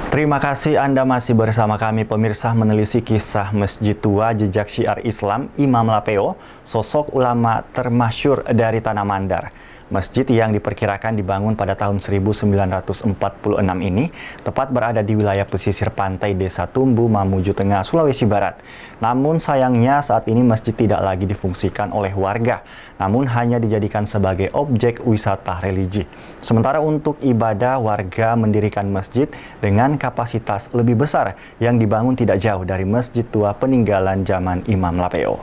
Terima kasih Anda masih bersama kami pemirsa menelisik kisah Masjid Tua Jejak Syiar Islam Imam Lapeo, sosok ulama termasyhur dari Tanah Mandar. Masjid yang diperkirakan dibangun pada tahun 1946 ini tepat berada di wilayah pesisir pantai Desa Tumbu, Mamuju Tengah, Sulawesi Barat. Namun sayangnya saat ini masjid tidak lagi difungsikan oleh warga, namun hanya dijadikan sebagai objek wisata religi. Sementara untuk ibadah, warga mendirikan masjid dengan kapasitas lebih besar yang dibangun tidak jauh dari Masjid Tua peninggalan zaman Imam Lapeo.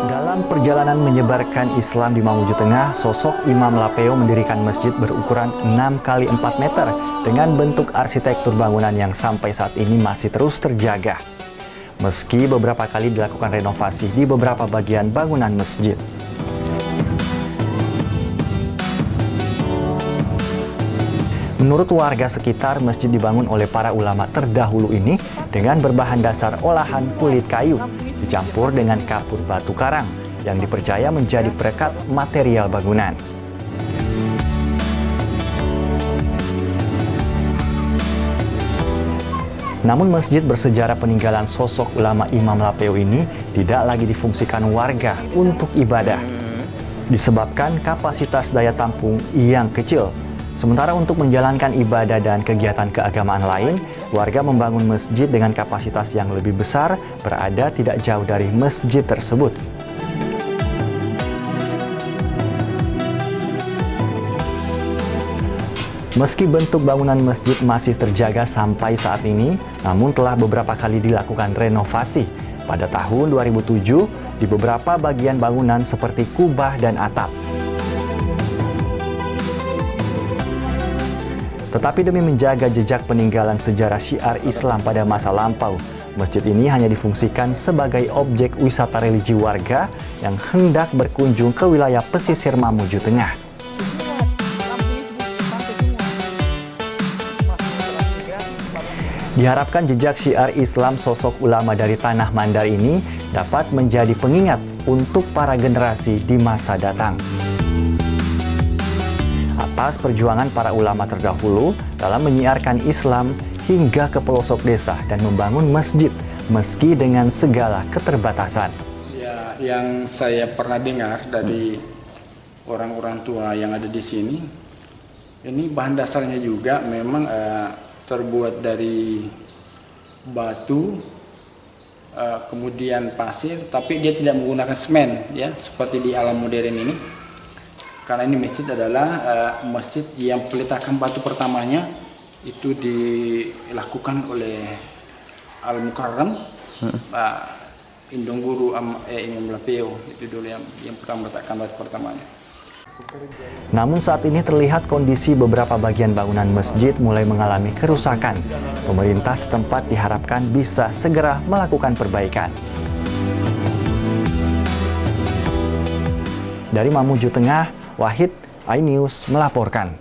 Dalam perjalanan menyebarkan Islam di Mamuju Tengah, sosok Imam Lapeo mendirikan masjid berukuran 6 x 4 meter dengan bentuk arsitektur bangunan yang sampai saat ini masih terus terjaga. Meski beberapa kali dilakukan renovasi di beberapa bagian bangunan masjid. Menurut warga sekitar, masjid dibangun oleh para ulama terdahulu ini dengan berbahan dasar olahan kulit kayu, dicampur dengan kapur batu karang, yang dipercaya menjadi perekat material bangunan. Namun masjid bersejarah peninggalan sosok ulama Imam Lapeo ini tidak lagi difungsikan warga untuk ibadah, disebabkan kapasitas daya tampung yang kecil. Sementara untuk menjalankan ibadah dan kegiatan keagamaan lain, warga membangun masjid dengan kapasitas yang lebih besar berada tidak jauh dari masjid tersebut. Meski bentuk bangunan masjid masih terjaga sampai saat ini, namun telah beberapa kali dilakukan renovasi. Pada tahun 2007, di beberapa bagian bangunan seperti kubah dan atap. Tetapi demi menjaga jejak peninggalan sejarah syiar Islam pada masa lampau, masjid ini hanya difungsikan sebagai objek wisata religi warga yang hendak berkunjung ke wilayah pesisir Mamuju Tengah. Diharapkan jejak syiar Islam sosok ulama dari Tanah Mandar ini dapat menjadi pengingat untuk para generasi di masa datang. Atas perjuangan para ulama terdahulu dalam menyiarkan Islam hingga ke pelosok desa dan membangun masjid meski dengan segala keterbatasan. Ya, yang saya pernah dengar dari orang-orang tua yang ada di sini, ini bahan dasarnya juga memang terbuat dari batu, kemudian pasir, tapi dia tidak menggunakan semen, ya, seperti di alam modern ini. Karena ini masjid adalah masjid yang peletakan batu pertamanya itu dilakukan oleh Al-Mukarram, Indung Guru Imam Lapeo, itu dulu yang pertama meletakkan batu pertamanya. Namun saat ini terlihat kondisi beberapa bagian bangunan masjid mulai mengalami kerusakan. Pemerintah setempat diharapkan bisa segera melakukan perbaikan. Dari Mamuju Tengah, Wahid, iNews melaporkan.